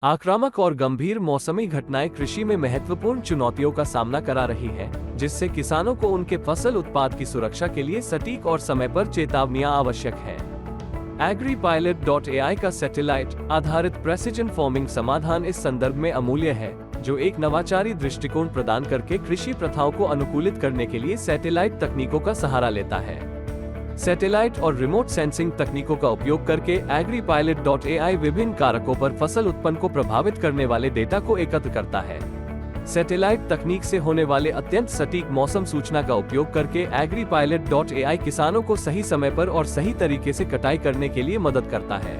आक्रामक और गंभीर मौसमी घटनाएं कृषि में महत्वपूर्ण चुनौतियों का सामना करा रही हैं, जिससे किसानों को उनके फसल उत्पाद की सुरक्षा के लिए सटीक और समय पर चेतावनियां आवश्यक हैं। AgriPilot.ai का सैटेलाइट आधारित प्रेसिजन फार्मिंग समाधान इस संदर्भ में अमूल्य है, जो एक नवाचारी दृष्टिकोण प्रदान करके कृषि प्रथाओं को अनुकूलित करने के लिए सैटेलाइट तकनीकों का सहारा लेता है। सैटेलाइट और रिमोट सेंसिंग तकनीकों का उपयोग करके AgriPilot.ai विभिन्न कारकों पर फसल उत्पन्न को प्रभावित करने वाले डेटा को एकत्र करता है। सैटेलाइट तकनीक से होने वाले अत्यंत सटीक मौसम सूचना का उपयोग करके AgriPilot.ai किसानों को सही समय पर और सही तरीके से कटाई करने के लिए मदद करता है।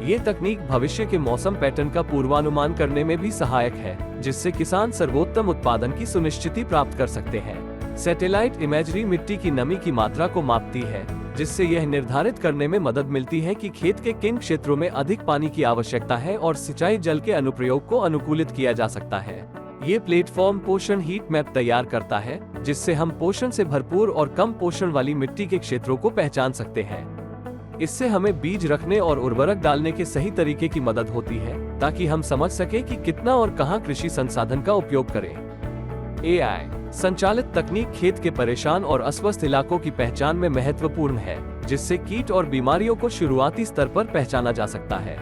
ये तकनीक भविष्य के मौसम पैटर्न का पूर्वानुमान करने में भी सहायक है, जिससे किसान सर्वोत्तम उत्पादन की सुनिश्चिति प्राप्त कर सकते हैं। सैटेलाइट इमेजरी मिट्टी की नमी की मात्रा को मापती है, जिससे यह निर्धारित करने में मदद मिलती है कि खेत के किन क्षेत्रों में अधिक पानी की आवश्यकता है और सिंचाई जल के अनुप्रयोग को अनुकूलित किया जा सकता है। ये प्लेटफॉर्म पोषण हीट मैप तैयार करता है, जिससे हम पोषण से भरपूर और कम पोषण वाली मिट्टी के क्षेत्रों को पहचान सकते हैं। इससे हमें बीज रखने और उर्वरक डालने के सही तरीके की मदद होती है, ताकि हम समझ सके कि कितना और कहां कृषि संसाधन का उपयोग करें। AI संचालित तकनीक खेत के परेशान और अस्वस्थ इलाकों की पहचान में महत्वपूर्ण है, जिससे कीट और बीमारियों को शुरुआती स्तर पर पहचाना जा सकता है।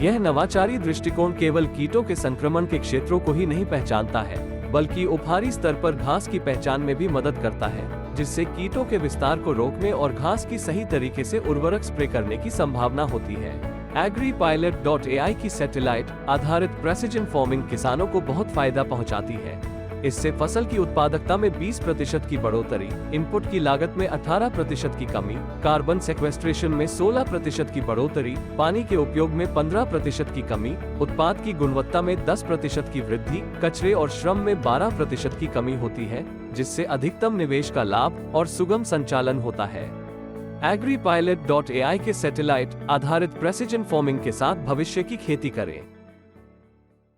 यह नवाचारी दृष्टिकोण केवल कीटों के संक्रमण के क्षेत्रों को ही नहीं पहचानता है, बल्कि उपहारी स्तर पर घास की पहचान में भी मदद करता है, जिससे कीटों के विस्तार को रोकने और घास की सही तरीके से उर्वरक स्प्रे करने की संभावना होती है। AgriPilot.ai की सैटेलाइट आधारित प्रेसिजन फार्मिंग किसानों को बहुत फायदा पहुंचाती है। इससे फसल की उत्पादकता में 20% की बढ़ोतरी, इनपुट की लागत में 18% की कमी, कार्बन सेक्वेस्ट्रेशन में 16% की बढ़ोतरी, पानी के उपयोग में 15% की कमी, उत्पाद की गुणवत्ता में 10% की वृद्धि, कचरे और श्रम में 12% की कमी होती है, जिससे अधिकतम निवेश का लाभ और सुगम संचालन होता है। AgriPilot.ai के सैटेलाइट आधारित प्रेसिजन फार्मिंग के साथ भविष्य की खेती करें।